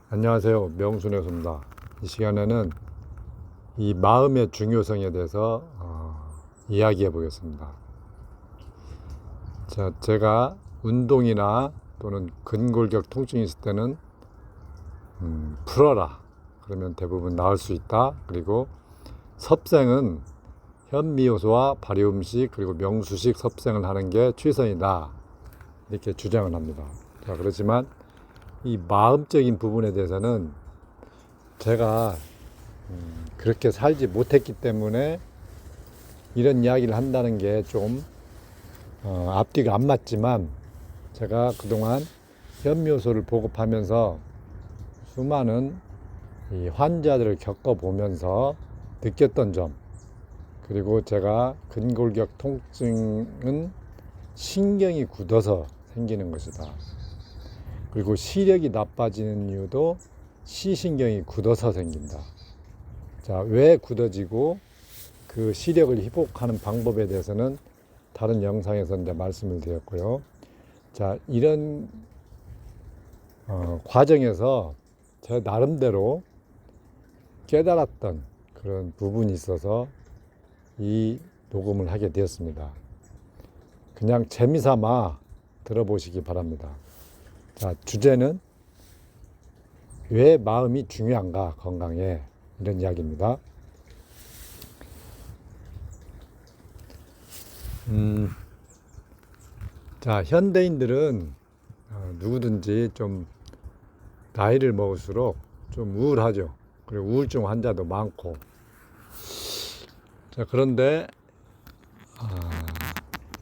안녕하세요. 명순의 소입니다. 이 시간에는 이 마음의 중요성에 대해서 이야기해 보겠습니다. 제가 운동이나 또는 근골격 통증이 있을 때는 풀어라. 그러면 대부분 나을 수 있다. 그리고 섭생은 현미효소와 발효음식 그리고 명수식 섭생을 하는 게 최선이다. 이렇게 주장을 합니다. 그렇지만 이 마음적인 부분에 대해서는 제가 그렇게 살지 못했기 때문에 이런 이야기를 한다는 게 좀 앞뒤가 안 맞지만, 제가 그동안 현미효소를 보급하면서 수많은 이 환자들을 겪어보면서 느꼈던 점, 그리고 제가 근골격 통증은 신경이 굳어서 생기는 것이다. 그리고 시력이 나빠지는 이유도 시신경이 굳어서 생긴다. 왜 굳어지고 그 시력을 회복하는 방법에 대해서는 다른 영상에서 이제 말씀을 드렸고요. 이런 과정에서 제 나름대로 깨달았던 그런 부분이 있어서 이 녹음을 하게 되었습니다. 그냥 재미삼아 들어보시기 바랍니다. 주제는 왜 마음이 중요한가, 건강에, 이런 이야기입니다. 현대인들은 누구든지 좀 나이를 먹을수록 좀 우울하죠. 그리고 우울증 환자도 많고. 그런데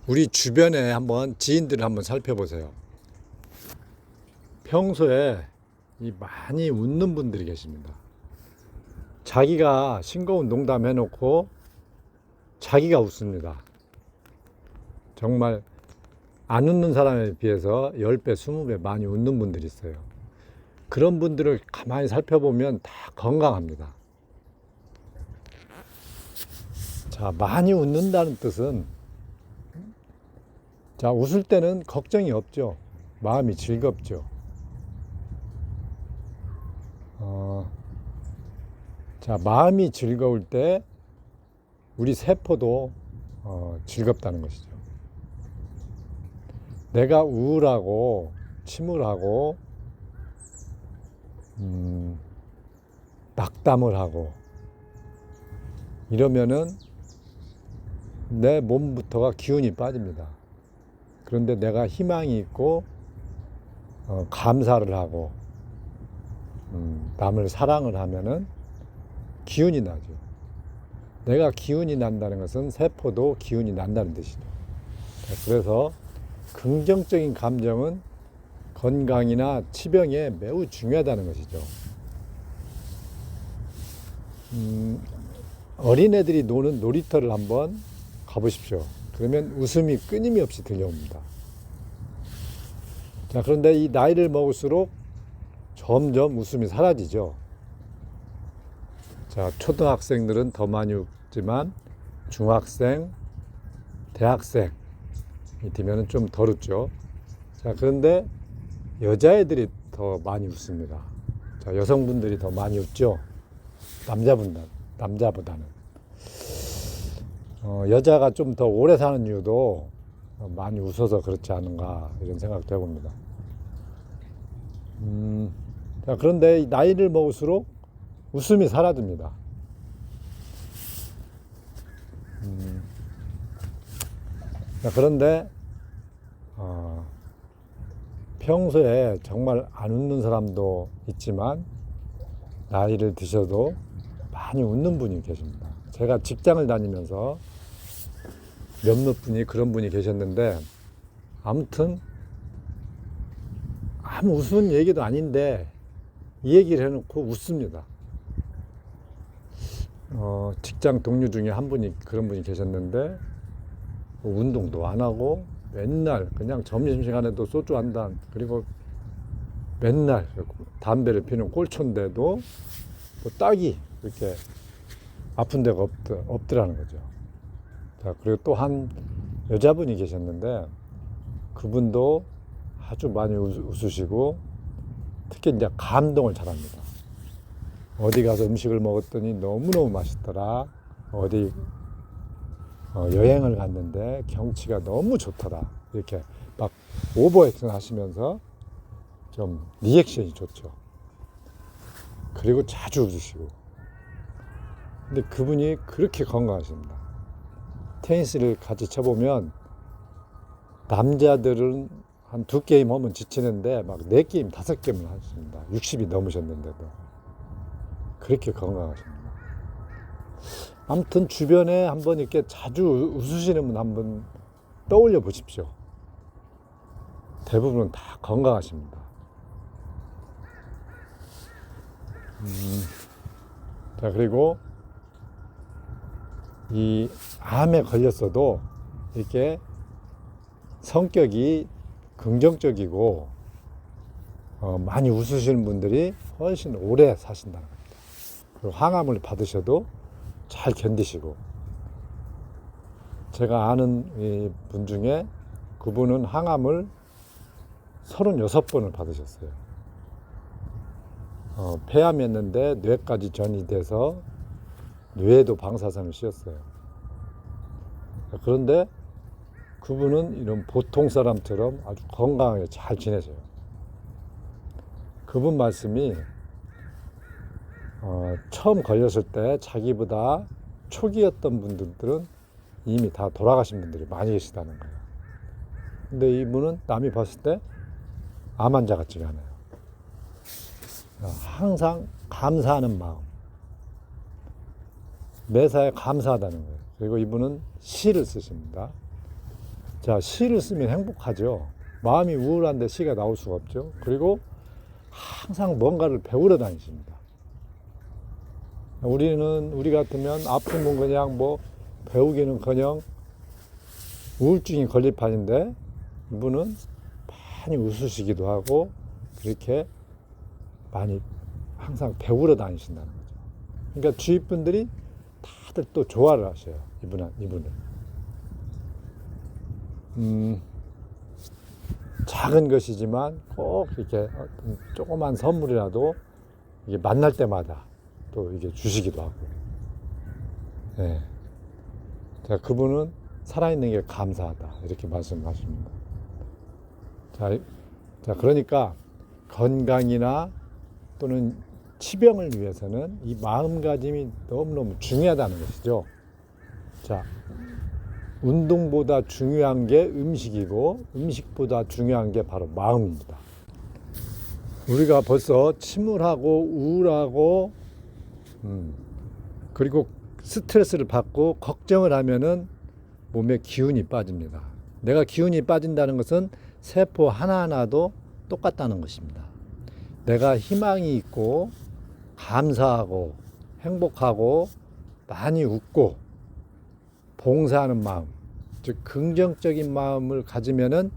우리 주변에 한번 지인들을 한번 살펴보세요. 평소에 많이 웃는 분들이 계십니다. 자기가 싱거운 농담 해놓고 자기가 웃습니다. 정말 안 웃는 사람에 비해서 10배, 20배 많이 웃는 분들이 있어요. 그런 분들을 가만히 살펴보면 다 건강합니다. 많이 웃는다는 뜻은, 웃을 때는 걱정이 없죠. 마음이 즐겁죠. 마음이 즐거울 때 우리 세포도 즐겁다는 것이죠. 내가 우울하고 침울하고 낙담을 하고 이러면은 내 몸부터가 기운이 빠집니다. 그런데 내가 희망이 있고 감사를 하고 남을 사랑을 하면은 기운이 나죠. 내가 기운이 난다는 것은 세포도 기운이 난다는 뜻이죠. 그래서 긍정적인 감정은 건강이나 치병에 매우 중요하다는 것이죠. 어린애들이 노는 놀이터를 한번 가보십시오. 그러면 웃음이 끊임없이 들려옵니다. 그런데 이 나이를 먹을수록 점점 웃음이 사라지죠. 초등학생들은 더 많이 웃지만 중학생, 대학생이 되면 좀 덜 웃죠. 그런데 여자애들이 더 많이 웃습니다. 여성분들이 더 많이 웃죠. 남자보다는. 여자가 좀 더 오래 사는 이유도 많이 웃어서 그렇지 않은가, 이런 생각도 해봅니다. 그런데 나이를 먹을수록 웃음이 사라집니다. 그런데 평소에 정말 안 웃는 사람도 있지만 나이를 드셔도 많이 웃는 분이 계십니다. 제가 직장을 다니면서 몇몇 분이 그런 분이 계셨는데, 아무튼 아무 웃은 얘기도 아닌데 이 얘기를 해놓고 웃습니다. 직장 동료 중에 한 분이 그런 분이 계셨는데, 운동도 안 하고 맨날 그냥 점심시간에도 소주 한 잔, 그리고 맨날 담배를 피는 꼴초인데도 딱이 이렇게 아픈 데가 없더라는 거죠. 그리고 또 한 여자분이 계셨는데, 그분도 아주 많이 웃으시고 특히 이제 감동을 잘합니다. 어디 가서 음식을 먹었더니 너무너무 맛있더라. 어디 여행을 갔는데 경치가 너무 좋더라. 이렇게 막 오버액션 하시면서 좀 리액션이 좋죠. 그리고 자주 웃으시고. 근데 그분이 그렇게 건강하십니다. 테니스를 같이 쳐보면 남자들은 한 2게임 하면 지치는데 막 4게임, 5게임을 하십니다. 60이 넘으셨는데도. 그렇게 건강하십니다. 아무튼 주변에 한번 이렇게 자주 웃으시는 분 한번 떠올려 보십시오. 대부분은 다 건강하십니다. 자, 그리고 이 암에 걸렸어도 이렇게 성격이 긍정적이고 많이 웃으시는 분들이 훨씬 오래 사신다는 겁니다. 그리고 항암을 받으셔도 잘 견디시고, 제가 아는 분 중에 그분은 항암을 36번을 받으셨어요. 폐암이었는데 뇌까지 전이 돼서 뇌에도 방사선을 씌웠어요. 그런데 그분은 이런 보통 사람처럼 아주 건강하게 잘 지내세요. 그분 말씀이 처음 걸렸을 때 자기보다 초기였던 분들은 이미 다 돌아가신 분들이 많이 계시다는 거예요. 근데 이분은 남이 봤을 때 암 환자 같지가 않아요. 항상 감사하는 마음, 매사에 감사하다는 거예요. 그리고 이분은 시를 쓰십니다. 자, 시를 쓰면 행복하죠. 마음이 우울한데 시가 나올 수가 없죠. 그리고 항상 뭔가를 배우러 다니십니다. 우리 같으면 아프면 그냥 뭐 배우기는커녕 우울증이 걸릴 판인데, 이분은 많이 웃으시기도 하고 그렇게 많이 항상 배우러 다니신다는 거죠. 그러니까 주위 분들이 다들 또 좋아를 하셔요. 이분을. 작은 것이지만 꼭 이렇게 조그만 선물이라도 이게 만날 때마다 또 이게 주시기도 하고. 네. 자, 그분은 살아있는 게 감사하다, 이렇게 말씀하십니다. 자, 그러니까 건강이나 또는 치병을 위해서는 이 마음가짐이 너무너무 중요하다는 것이죠. 자, 운동보다 중요한 게 음식이고 음식보다 중요한 게 바로 마음입니다. 우리가 벌써 침울하고 우울하고 그리고 스트레스를 받고 걱정을 하면은 몸에 기운이 빠집니다. 내가 기운이 빠진다는 것은 세포 하나하나도 똑같다는 것입니다. 내가 희망이 있고 감사하고 행복하고 많이 웃고 봉사하는 마음, 즉 긍정적인 마음을 가지면은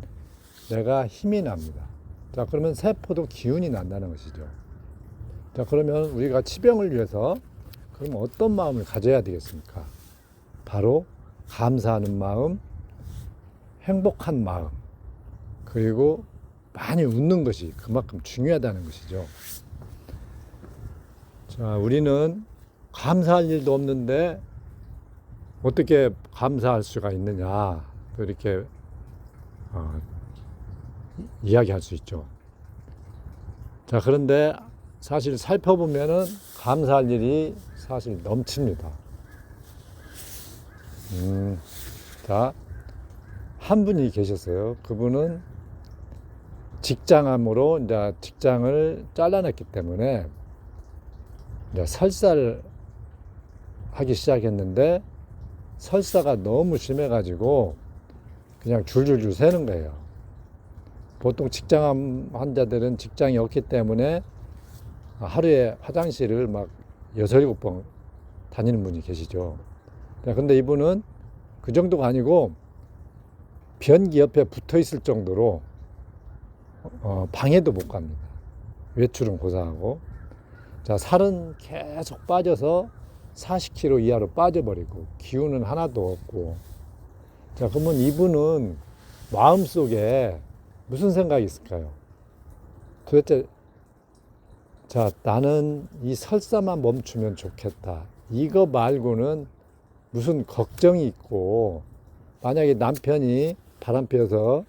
내가 힘이 납니다. 자, 그러면 세포도 기운이 난다는 것이죠. 자, 그러면 우리가 치병을 위해서 그럼 어떤 마음을 가져야 되겠습니까? 바로 감사하는 마음, 행복한 마음, 그리고 많이 웃는 것이 그만큼 중요하다는 것이죠. 자, 우리는 감사할 일도 없는데 어떻게 감사할 수가 있느냐, 또 이렇게 이야기할 수 있죠. 자, 그런데 사실 살펴보면은 감사할 일이 사실 넘칩니다. 자, 한 분이 계셨어요. 그분은 직장암으로 이제 직장을 잘라냈기 때문에 이제 설사를 하기 시작했는데, 설사가 너무 심해가지고 그냥 줄줄줄 새는 거예요. 보통 직장암 환자들은 직장이 없기 때문에 하루에 화장실을 막 6, 7번 다니는 분이 계시죠. 근데 이분은 그 정도가 아니고 변기 옆에 붙어 있을 정도로 방에도 못 갑니다. 외출은 고사하고. 자, 살은 계속 빠져서 40kg 이하로 빠져버리고 기운은 하나도 없고. 자, 그러면 이분은 마음속에 무슨 생각이 있을까요? 도대체 자, 나는 이 설사만 멈추면 좋겠다. 이거 말고는 무슨 걱정이 있고, 만약에 남편이 바람피워서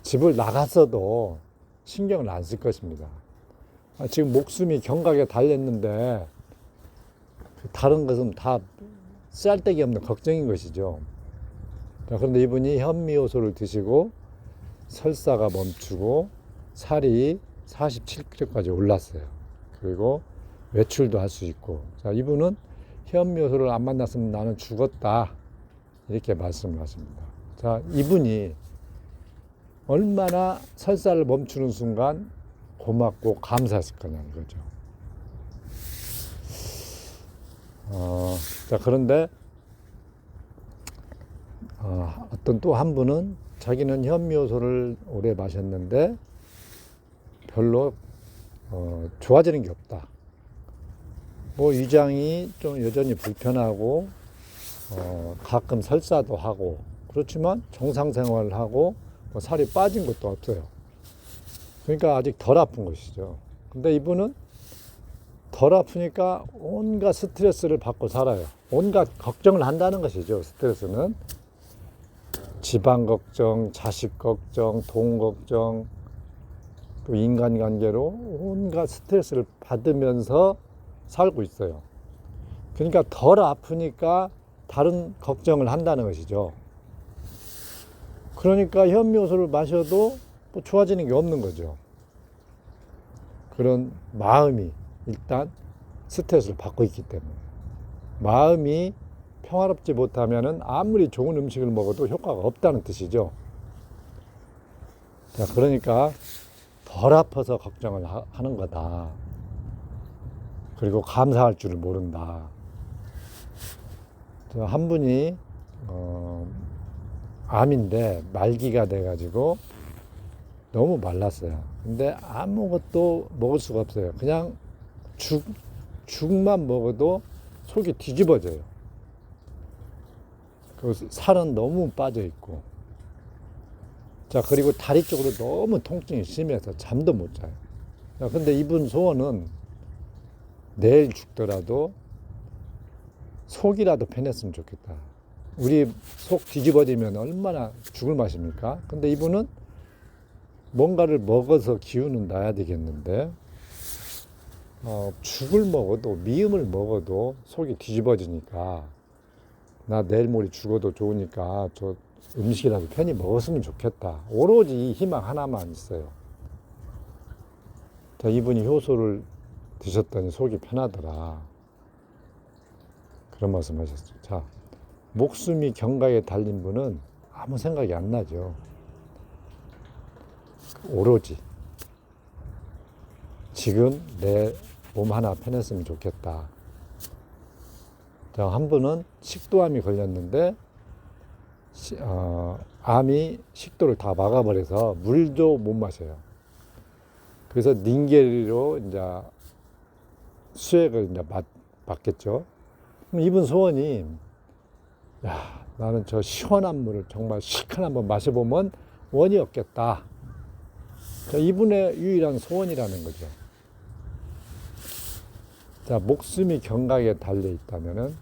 집을 나갔어도 신경을 안 쓸 것입니다. 지금 목숨이 경각에 달렸는데 다른 것은 다 쓸데기 없는 걱정인 것이죠. 자, 그런데 이분이 현미효소를 드시고 설사가 멈추고 살이 47kg까지 올랐어요. 그리고 외출도 할 수 있고, 자, 이분은 현미효소를 안 만났으면 나는 죽었다, 이렇게 말씀을 하십니다. 자, 이분이 얼마나 설사를 멈추는 순간 고맙고 감사했을 거냐는 거죠. 자, 그런데 어떤 또 한 분은 자기는 현미효소를 오래 마셨는데 별로 좋아지는 게 없다. 뭐 위장이 좀 여전히 불편하고 가끔 설사도 하고, 그렇지만 정상 생활을 하고 뭐 살이 빠진 것도 없어요. 그러니까 아직 덜 아픈 것이죠. 근데 이분은 덜 아프니까 온갖 스트레스를 받고 살아요. 온갖 걱정을 한다는 것이죠. 스트레스는 집안 걱정, 자식 걱정, 돈 걱정, 또 인간관계로 온갖 스트레스를 받으면서 살고 있어요. 그러니까 덜 아프니까 다른 걱정을 한다는 것이죠. 그러니까 현미효소를 마셔도 뭐 좋아지는 게 없는 거죠. 그런 마음이 일단 스트레스를 받고 있기 때문에. 마음이 평화롭지 못하면은 아무리 좋은 음식을 먹어도 효과가 없다는 뜻이죠. 자, 그러니까 덜 아파서 걱정을 하는 거다. 그리고 감사할 줄을 모른다. 한 분이 암인데 말기가 돼가지고 너무 말랐어요. 근데 아무것도 먹을 수가 없어요. 그냥 죽만 먹어도 속이 뒤집어져요. 그리고 살은 너무 빠져 있고, 자, 그리고 다리 쪽으로 너무 통증이 심해서 잠도 못 자요. 자, 근데 이분 소원은 내일 죽더라도 속이라도 편했으면 좋겠다. 우리 속 뒤집어지면 얼마나 죽을 맛입니까? 근데 이분은 뭔가를 먹어서 기운은 나야 되겠는데, 죽을 먹어도, 미음을 먹어도 속이 뒤집어지니까, 나 내일 모레 죽어도 좋으니까 저 음식이라도 편히 먹었으면 좋겠다. 오로지 이 희망 하나만 있어요. 자, 이분이 효소를 드셨더니 속이 편하더라, 그런 말씀 하셨죠. 자, 목숨이 경각에 달린 분은 아무 생각이 안 나죠. 오로지 지금 내 몸 하나 편했으면 좋겠다. 자, 한 분은 식도암이 걸렸는데 암이 식도를 다 막아버려서 물도 못 마셔요. 그래서 닌겔리로 이제 수액을 이제 받겠죠. 그럼 이분 소원이, 야, 나는 저 시원한 물을 정말 시원한 번 마셔보면 원이 없겠다. 자, 이분의 유일한 소원이라는 거죠. 자, 목숨이 경각에 달려 있다면은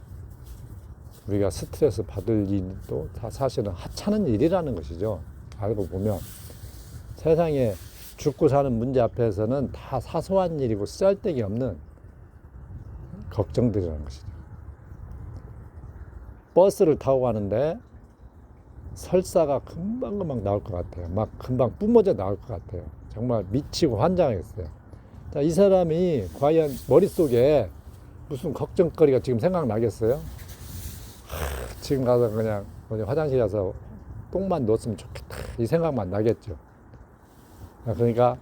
우리가 스트레스 받을 일도 다 사실은 하찮은 일이라는 것이죠. 알고 보면 세상에 죽고 사는 문제 앞에서는 다 사소한 일이고 쓸데기 없는 걱정들이라는 것이죠. 버스를 타고 가는데 설사가 금방금방 나올 것 같아요. 막 금방 뿜어져 나올 것 같아요. 정말 미치고 환장했어요. 자, 이 사람이 과연 머릿속에 무슨 걱정거리가 지금 생각나겠어요? 지금 가서 그냥 화장실 가서 똥만 넣었으면 좋겠다, 이 생각만 나겠죠. 그러니까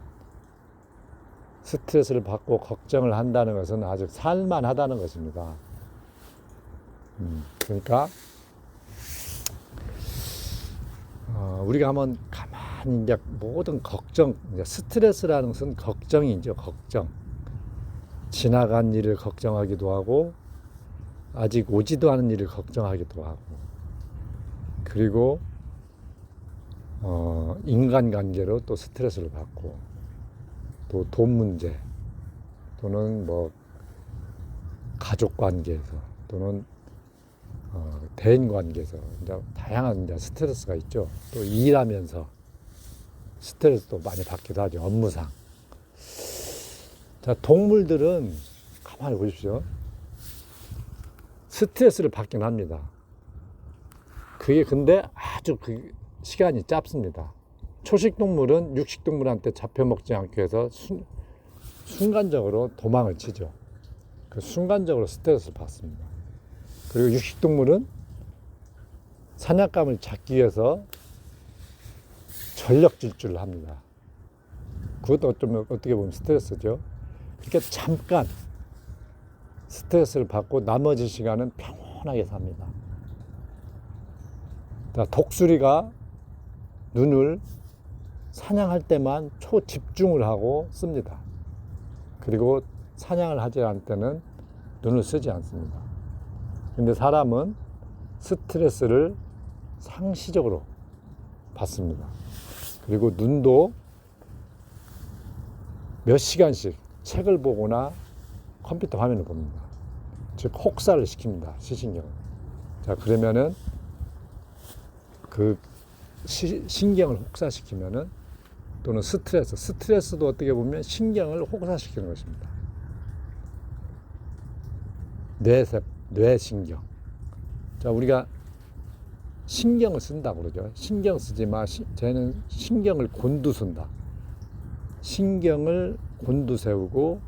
스트레스를 받고 걱정을 한다는 것은 아주 살만하다는 것입니다. 그러니까 우리가 한번 가만히 이제 모든 걱정, 이제 스트레스라는 것은 걱정이죠. 걱정. 지나간 일을 걱정하기도 하고, 아직 오지도 않은 일을 걱정하기도 하고, 그리고 인간관계로 또 스트레스를 받고, 또 돈 문제, 또는 뭐 가족 관계에서, 또는 대인 관계에서 이제 다양한 이제 스트레스가 있죠. 또 일하면서 스트레스도 많이 받기도 하죠. 업무상. 자, 동물들은 가만히 보십시오. 스트레스를 받긴 합니다. 그게 근데 아주 그 시간이 짧습니다. 초식동물은 육식동물한테 잡혀먹지 않기 위해서 순간적으로 도망을 치죠. 그 순간적으로 스트레스를 받습니다. 그리고 육식동물은 사냥감을 잡기 위해서 전력 질주를 합니다. 그것도 어떻게 보면 스트레스죠. 그러니까 잠깐 스트레스를 받고 나머지 시간은 평온하게 삽니다. 독수리가 눈을 사냥할 때만 초집중을 하고 씁니다. 그리고 사냥을 하지 않을 때는 눈을 쓰지 않습니다. 근데 사람은 스트레스를 상시적으로 받습니다. 그리고 눈도 몇 시간씩 책을 보거나 컴퓨터 화면을 봅니다. 즉 혹사를 시킵니다. 시신경을. 자, 그러면은 그 신경을 혹사시키면은, 또는 스트레스도 어떻게 보면 신경을 혹사시키는 것입니다. 뇌신경. 자, 우리가 신경을 쓴다고 그러죠. 신경 쓰지 마. 쟤는 신경을 곤두선다. 신경을 곤두세우고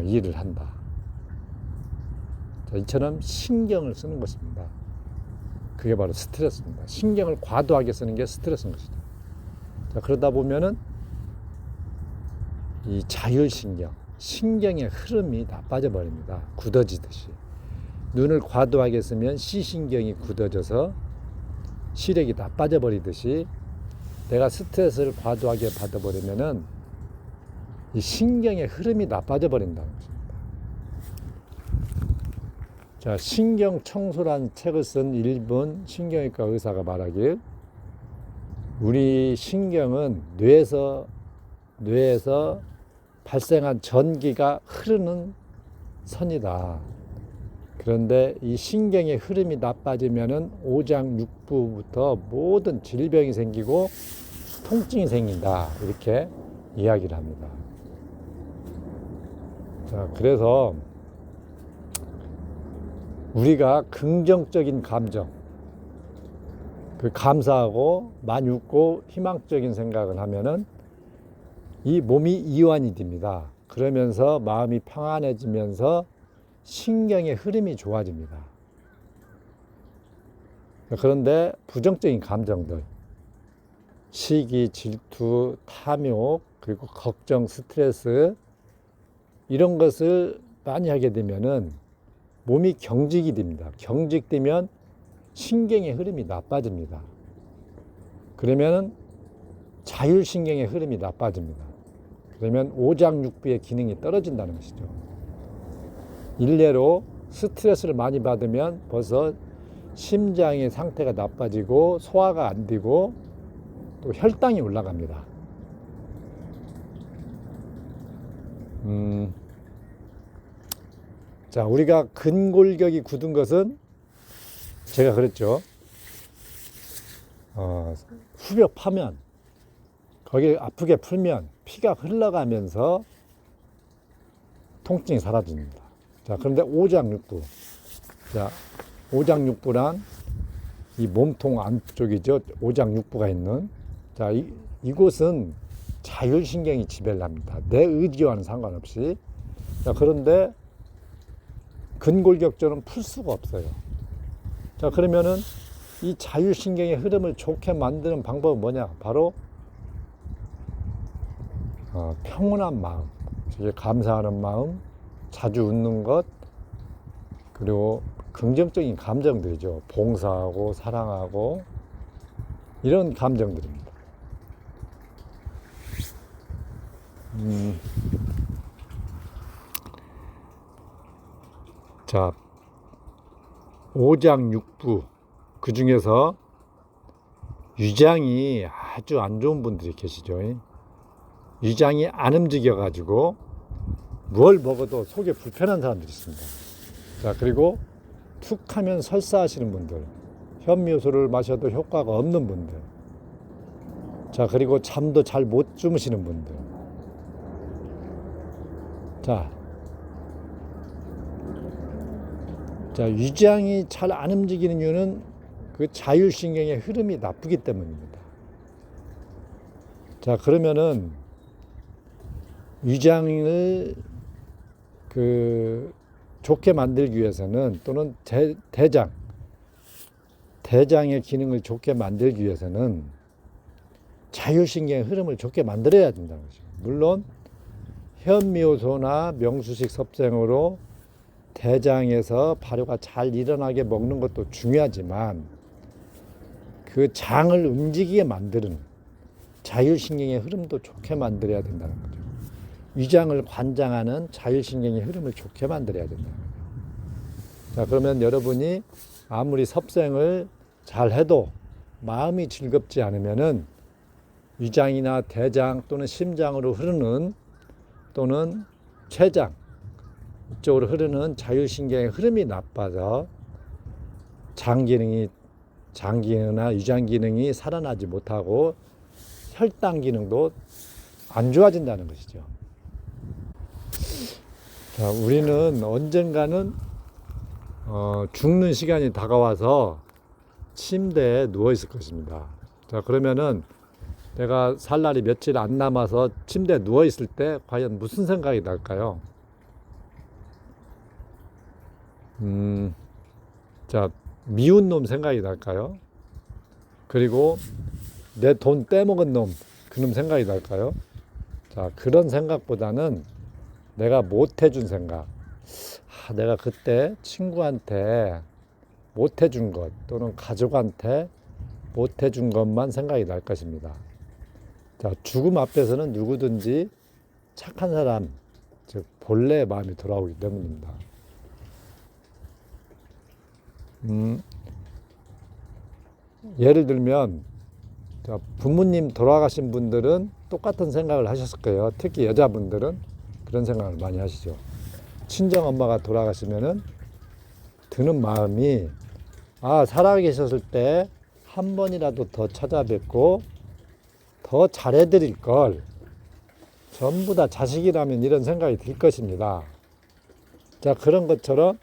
일을 한다. 자, 이처럼 신경을 쓰는 것입니다. 그게 바로 스트레스입니다. 신경을 과도하게 쓰는 게 스트레스인 것이죠. 자, 그러다 보면은 이 자율신경, 신경의 흐름이 나빠져 버립니다. 굳어지듯이. 눈을 과도하게 쓰면 시신경이 굳어져서 시력이 나빠져 버리듯이, 내가 스트레스를 과도하게 받아버리면은 이 신경의 흐름이 나빠져 버린다는 것입니다. 자, 신경청소라는 책을 쓴 일본 신경외과 의사가 말하길, 우리 신경은 뇌에서 발생한 전기가 흐르는 선이다. 그런데 이 신경의 흐름이 나빠지면은 오장육부부터 모든 질병이 생기고 통증이 생긴다. 이렇게 이야기를 합니다. 자, 그래서 우리가 긍정적인 감정, 그 감사하고 많이 웃고 희망적인 생각을 하면은 이 몸이 이완이 됩니다. 그러면서 마음이 평안해지면서 신경의 흐름이 좋아집니다. 그런데 부정적인 감정들, 시기, 질투, 탐욕, 그리고 걱정, 스트레스, 이런 것을 많이 하게 되면은 몸이 경직이 됩니다. 경직되면 신경의 흐름이 나빠집니다. 그러면 자율신경의 흐름이 나빠집니다. 그러면 오장육부의 기능이 떨어진다는 것이죠. 일례로 스트레스를 많이 받으면 벌써 심장의 상태가 나빠지고 소화가 안 되고 또 혈당이 올라갑니다. 자, 우리가 근골격이 굳은 것은 제가 그랬죠. 후벼 파면, 거기 아프게 풀면 피가 흘러가면서 통증이 사라집니다. 자, 그런데 오장육부. 자, 오장육부란 이 몸통 안쪽이죠. 오장육부가 있는. 자, 이곳은 자율신경이 지배를 합니다. 내 의지와는 상관없이. 자, 그런데 근골격절은 풀 수가 없어요. 자, 그러면은 이 자율신경의 흐름을 좋게 만드는 방법은 뭐냐? 바로 평온한 마음, 감사하는 마음, 자주 웃는 것, 그리고 긍정적인 감정들이죠. 봉사하고 사랑하고 이런 감정들입니다. 자, 오장육부, 그 중에서 위장이 아주 안 좋은 분들이 계시죠. 위장이 안 움직여가지고 뭘 먹어도 속에 불편한 사람들이 있습니다. 자, 그리고 툭 하면 설사하시는 분들, 현미효소를 마셔도 효과가 없는 분들, 자, 그리고 잠도 잘 못 주무시는 분들. 자, 위장이 잘 안 움직이는 이유는 그 자율신경의 흐름이 나쁘기 때문입니다. 자, 그러면은 위장을 좋게 만들기 위해서는, 또는 대장의 기능을 좋게 만들기 위해서는 자율신경의 흐름을 좋게 만들어야 된다는 거죠. 물론 현미효소나 명수식 섭생으로 대장에서 발효가 잘 일어나게 먹는 것도 중요하지만, 그 장을 움직이게 만드는 자율신경의 흐름도 좋게 만들어야 된다는 거죠. 위장을 관장하는 자율신경의 흐름을 좋게 만들어야 된다는 거죠. 자, 그러면 여러분이 아무리 섭생을 잘 해도 마음이 즐겁지 않으면은 위장이나 대장 또는 심장으로 흐르는, 또는 췌장 이쪽으로 흐르는 자율신경의 흐름이 나빠져 장 기능이나 위장 기능이 살아나지 못하고 혈당 기능도 안 좋아진다는 것이죠. 자, 우리는 언젠가는 죽는 시간이 다가와서 침대에 누워 있을 것입니다. 자, 그러면은 내가 살 날이 며칠 안 남아서 침대에 누워 있을 때 과연 무슨 생각이 날까요? 자, 미운 놈 생각이 날까요? 그리고 내 돈 떼먹은 놈, 그놈 생각이 날까요? 자, 그런 생각보다는 내가 못 해준 생각, 내가 그때 친구한테 못 해준 것, 또는 가족한테 못 해준 것만 생각이 날 것입니다. 자, 죽음 앞에서는 누구든지 착한 사람, 즉 본래의 마음이 돌아오기 때문입니다. 예를 들면, 자, 부모님 돌아가신 분들은 똑같은 생각을 하셨을 거예요. 특히 여자분들은 그런 생각을 많이 하시죠. 친정 엄마가 돌아가시면은 드는 마음이, 살아계셨을 때 한 번이라도 더 찾아뵙고 더 잘해드릴 걸, 전부 다 자식이라면 이런 생각이 들 것입니다. 자, 그런 것처럼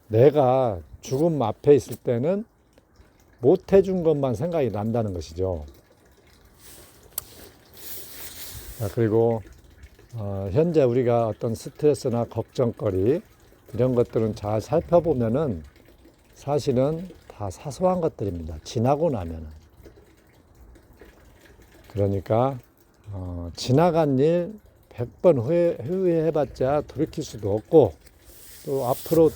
내가 죽음 앞에 있을 때는 못 해준 것만 생각이 난다는 것이죠. 자, 그리고 현재 우리가 어떤 스트레스나 걱정거리, 이런 것들은 잘 살펴보면은 사실은 다 사소한 것들입니다. 지나고 나면은. 그러니까 지나간 일 100번 후회해봤자 돌이킬 수도 없고, 또 앞으로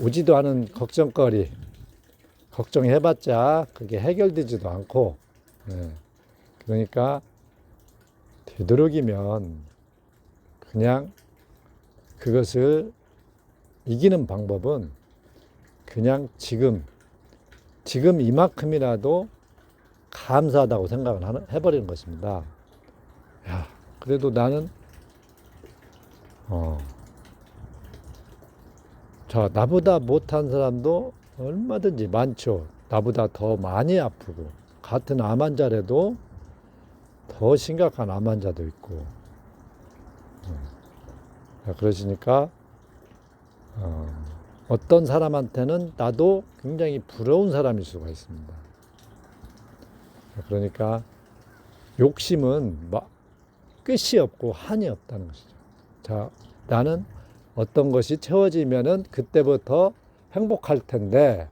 오지도 않은 걱정거리, 걱정해봤자 그게 해결되지도 않고, 그러니까 되도록이면 그냥 그것을 이기는 방법은 그냥 지금 이만큼이라도 감사하다고 생각을 해버리는 것입니다. 야, 그래도 나는 나보다 못한 사람도 얼마든지 많죠. 나보다 더 많이 아프고, 같은 암 환자라도 더 심각한 암 환자도 있고. 그러시니까 어떤 사람한테는 나도 굉장히 부러운 사람일 수가 있습니다. 그러니까 욕심은 끝이 없고 한이 없다는 것이죠. 자, 나는 어떤 것이 채워지면은 그때부터 행복할 텐데,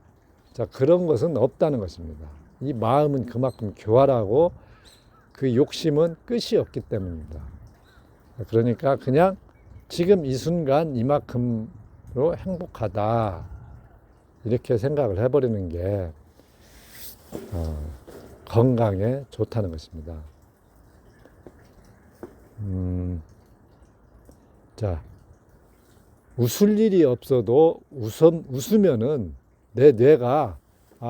자, 그런 것은 없다는 것입니다. 이 마음은 그만큼 교활하고 그 욕심은 끝이 없기 때문입니다. 그러니까 그냥 지금 이 순간 이만큼으로 행복하다, 이렇게 생각을 해버리는 게 건강에 좋다는 것입니다. 자, 웃을 일이 없어도 웃으면은 내 뇌가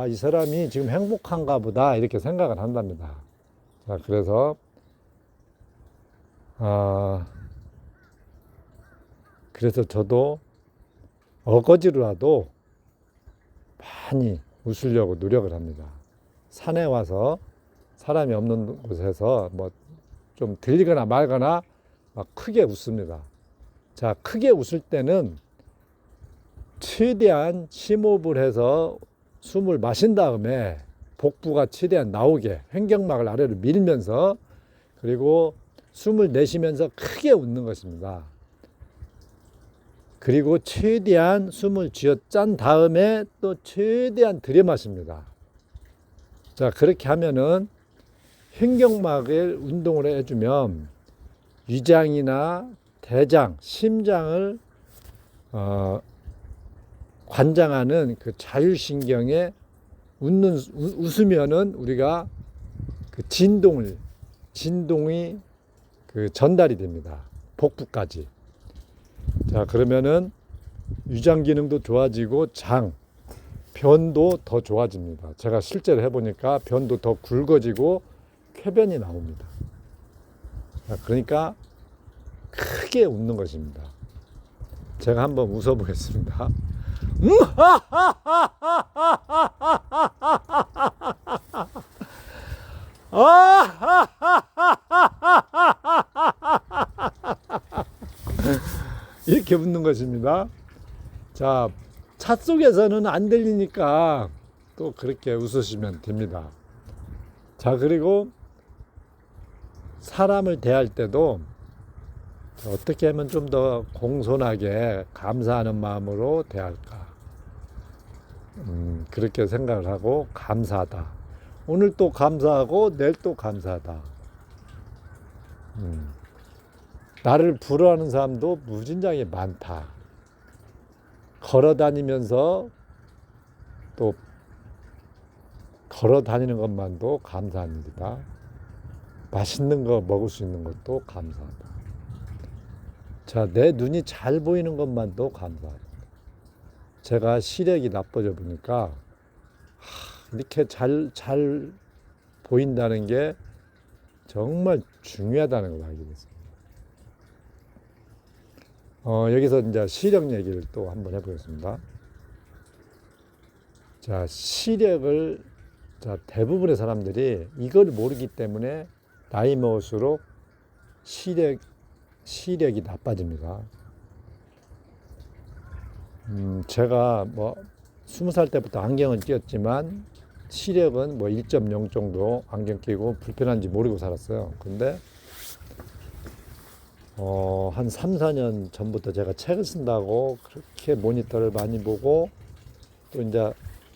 이 사람이 지금 행복한가 보다, 이렇게 생각을 한답니다. 자, 그래서 그래서 저도 어거지로라도 많이 웃으려고 노력을 합니다. 산에 와서 사람이 없는 곳에서 뭐 좀 들리거나 말거나 막 크게 웃습니다. 자, 크게 웃을 때는 최대한 심호흡을 해서 숨을 마신 다음에 복부가 최대한 나오게 횡격막을 아래로 밀면서, 그리고 숨을 내쉬면서 크게 웃는 것입니다. 그리고 최대한 숨을 쥐어 짠 다음에 또 최대한 들여 마십니다. 자, 그렇게 하면은 횡격막을 운동을 해주면 위장이나 대장, 심장을 관장하는 그 자율신경에 웃으면은 우리가 그 진동이 그 전달이 됩니다. 복부까지. 자, 그러면은 위장 기능도 좋아지고 변도 더 좋아집니다. 제가 실제로 해보니까 변도 더 굵어지고 쾌변이 나옵니다. 자, 그러니까 크게 웃는 것입니다. 제가 한번 웃어보겠습니다. 이렇게 웃는 것입니다. 자, 차 속에서는 안 들리니까 또 그렇게 웃으시면 됩니다. 자, 그리고 사람을 대할 때도 어떻게 하면 좀 더 공손하게 감사하는 마음으로 대할까? 그렇게 생각을 하고, 감사하다. 오늘 또 감사하고 내일 또 감사하다. 나를 부러워하는 사람도 무진장이 많다. 걸어 다니면서 또 걸어 다니는 것만도 감사한 일이다. 맛있는 거 먹을 수 있는 것도 감사하다. 자, 내 눈이 잘 보이는 것만도 감사하다. 제가 시력이 나빠져 보니까 이렇게 잘 보인다는 게 정말 중요하다는 걸 알게 됐습니다. 여기서 이제 시력 얘기를 또 한번 해보겠습니다. 자, 시력을, 대부분의 사람들이 이걸 모르기 때문에 나이 먹을수록 시력이 나빠집니다. 제가 20살 때부터 안경을 끼었지만 시력은 1.0 정도 안경 끼고 불편한지 모르고 살았어요. 근데 한 3, 4년 전부터 제가 책을 쓴다고 그렇게 모니터를 많이 보고, 또 이제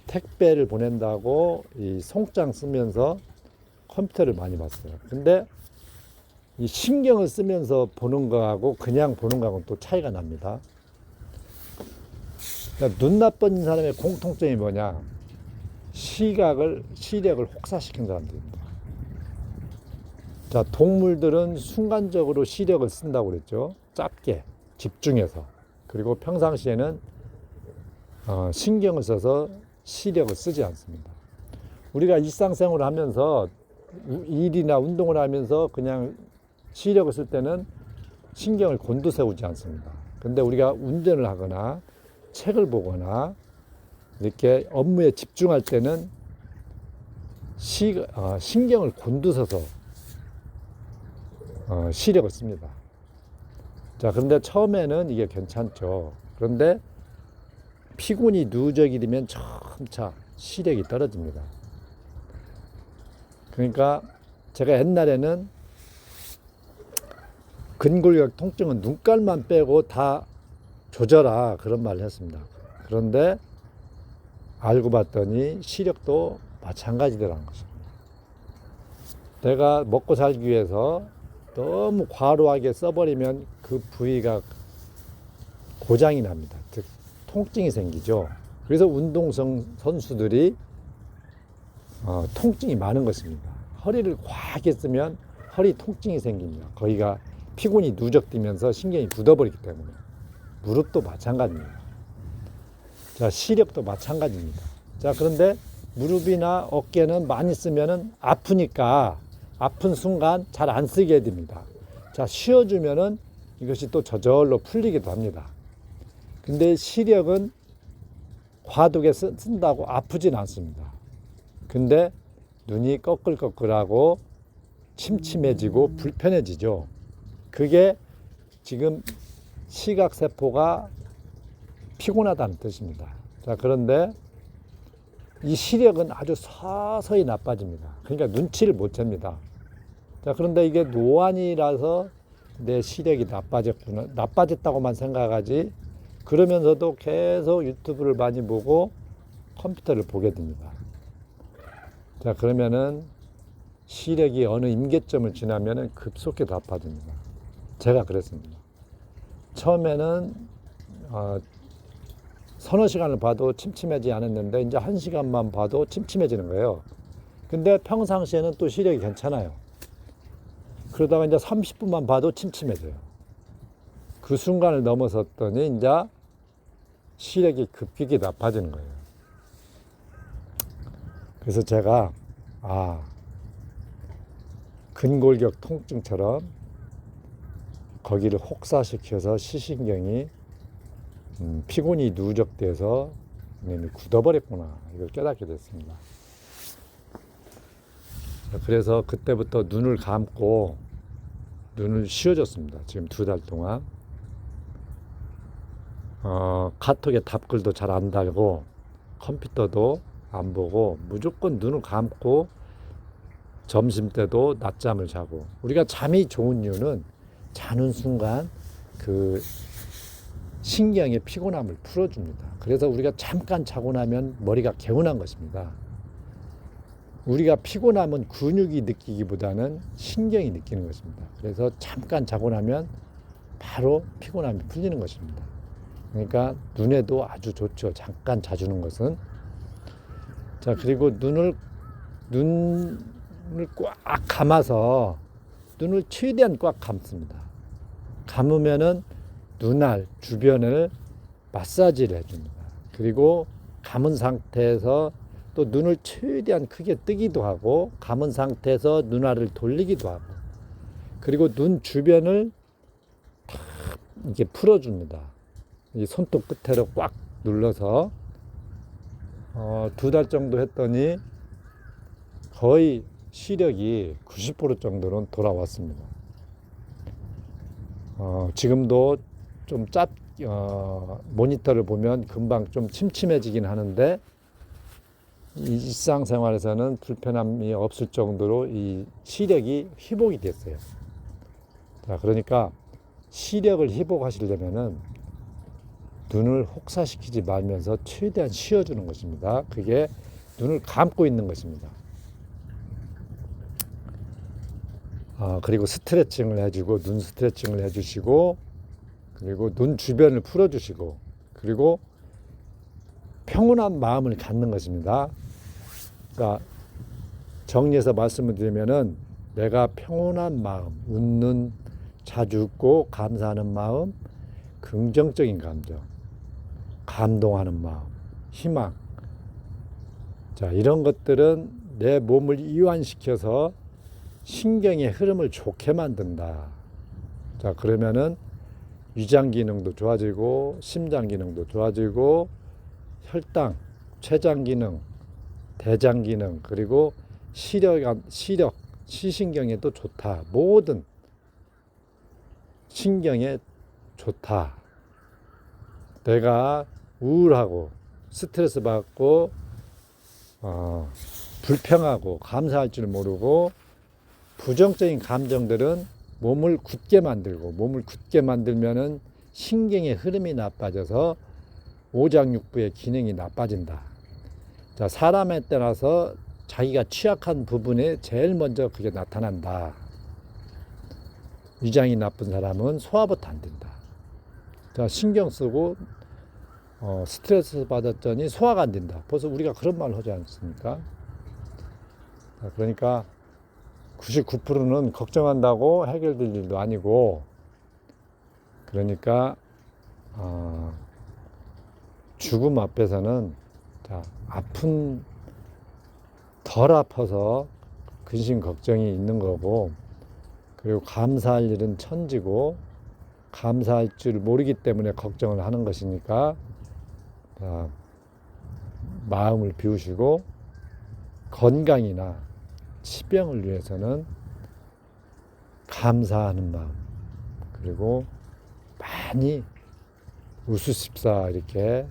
택배를 보낸다고 이 송장 쓰면서 컴퓨터를 많이 봤어요. 근데 이 신경을 쓰면서 보는 거하고 그냥 보는 거하고는 또 차이가 납니다. 그러니까 눈 나쁜 사람의 공통점이 뭐냐? 시력을 혹사시킨 사람들입니다. 자, 동물들은 순간적으로 시력을 쓴다고 그랬죠. 짧게 집중해서. 그리고 평상시에는 신경을 써서 시력을 쓰지 않습니다. 우리가 일상생활을 하면서 일이나 운동을 하면서 그냥 시력을 쓸 때는 신경을 곤두세우지 않습니다. 근데 우리가 운전을 하거나 책을 보거나 이렇게 업무에 집중할 때는 신경을 곤두서서 시력을 씁니다. 자, 그런데 처음에는 이게 괜찮죠. 그런데 피곤이 누적이 되면 점차 시력이 떨어집니다. 그러니까 제가 옛날에는 근골격 통증은 눈깔만 빼고 다 조져라, 그런 말을 했습니다. 그런데 알고 봤더니 시력도 마찬가지더라는 것입니다. 내가 먹고 살기 위해서 너무 과로하게 써버리면 그 부위가 고장이 납니다. 즉 통증이 생기죠. 그래서 운동성 선수들이 통증이 많은 것입니다. 허리를 과하게 쓰면 허리 통증이 생깁니다. 거기가 피곤이 누적되면서 신경이 굳어버리기 때문에. 무릎도 마찬가지입니다. 자, 시력도 마찬가지입니다. 자, 그런데 무릎이나 어깨는 많이 쓰면은 아프니까 아픈 순간 잘 안 쓰게 됩니다. 자, 쉬어주면은 이것이 또 저절로 풀리기도 합니다. 근데 시력은 과도하게 쓴다고 아프진 않습니다. 근데 눈이 꺼끌꺼끌하고 침침해지고 불편해지죠. 그게 지금 시각세포가 피곤하다는 뜻입니다. 자, 그런데 이 시력은 아주 서서히 나빠집니다. 그러니까 눈치를 못 챕니다. 자, 그런데 이게 노안이라서 내 시력이 나빠졌다고만 생각하지, 그러면서도 계속 유튜브를 많이 보고 컴퓨터를 보게 됩니다. 자, 그러면은 시력이 어느 임계점을 지나면은 급속히 나빠집니다. 제가 그랬습니다. 처음에는 서너 시간을 봐도 침침하지 않았는데 이제 1시간만 봐도 침침해지는 거예요. 근데 평상시에는 또 시력이 괜찮아요. 그러다가 이제 30분만 봐도 침침해져요. 그 순간을 넘어섰더니 이제 시력이 급격히 나빠지는 거예요. 그래서 제가 근골격 통증처럼 거기를 혹사시켜서 시신경이 피곤이 누적돼서 굳어버렸구나, 이걸 깨닫게 됐습니다. 그래서 그때부터 눈을 감고 눈을 쉬어줬습니다. 지금 2달 동안 카톡에 답글도 잘 안 달고 컴퓨터도 안 보고 무조건 눈을 감고 점심때도 낮잠을 자고, 우리가 잠이 좋은 이유는 자는 순간 그 신경의 피곤함을 풀어줍니다. 그래서 우리가 잠깐 자고 나면 머리가 개운한 것입니다. 우리가 피곤함은 근육이 느끼기보다는 신경이 느끼는 것입니다. 그래서 잠깐 자고 나면 바로 피곤함이 풀리는 것입니다. 그러니까 눈에도 아주 좋죠, 잠깐 자주는 것은. 자, 그리고 눈을 꽉 감아서 눈을 최대한 꽉 감습니다. 감으면은 눈알 주변을 마사지를 해줍니다. 그리고 감은 상태에서 또 눈을 최대한 크게 뜨기도 하고, 감은 상태에서 눈알을 돌리기도 하고, 그리고 눈 주변을 다 이렇게 풀어줍니다. 이 손톱 끝으로 꽉 눌러서 2달 정도 했더니 거의 시력이 90% 정도는 돌아왔습니다. 지금도 좀 모니터를 보면 금방 좀 침침해지긴 하는데 일상생활에서는 불편함이 없을 정도로 이 시력이 회복이 됐어요. 자, 그러니까 시력을 회복하시려면은 눈을 혹사시키지 말면서 최대한 쉬어주는 것입니다. 그게 눈을 감고 있는 것입니다. 그리고 스트레칭을 해주고, 눈 스트레칭을 해주시고, 그리고 눈 주변을 풀어주시고, 그리고 평온한 마음을 갖는 것입니다. 그러니까 정리해서 말씀을 드리면은 내가 평온한 마음, 웃는, 자주 웃고 감사하는 마음, 긍정적인 감정, 감동하는 마음, 희망. 자, 이런 것들은 내 몸을 이완시켜서 신경의 흐름을 좋게 만든다. 자, 그러면은 위장 기능도 좋아지고, 심장 기능도 좋아지고, 혈당, 췌장 기능, 대장 기능, 그리고 시력, 시신경에도 좋다. 모든 신경에 좋다. 내가 우울하고 스트레스 받고 불평하고 감사할 줄 모르고 부정적인 감정들은 몸을 굳게 만들고, 몸을 굳게 만들면은 신경의 흐름이 나빠져서 오장육부의 기능이 나빠진다. 자, 사람에 따라서 자기가 취약한 부분에 제일 먼저 그게 나타난다. 위장이 나쁜 사람은 소화부터 안 된다. 자, 신경 쓰고 스트레스 받았더니 소화가 안 된다. 벌써 우리가 그런 말을 하지 않습니까? 자, 그러니까 99%는 걱정한다고 해결될 일도 아니고, 그러니까 죽음 앞에서는 덜 아파서 근심 걱정이 있는 거고, 그리고 감사할 일은 천지고 감사할 줄 모르기 때문에 걱정을 하는 것이니까 마음을 비우시고 건강이나 치병을 위해서는 감사하는 마음, 그리고 많이 우수십사 이렇게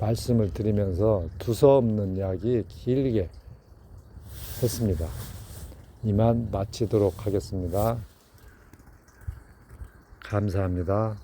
말씀을 드리면서 두서없는 이야기 길게 했습니다. 이만 마치도록 하겠습니다. 감사합니다.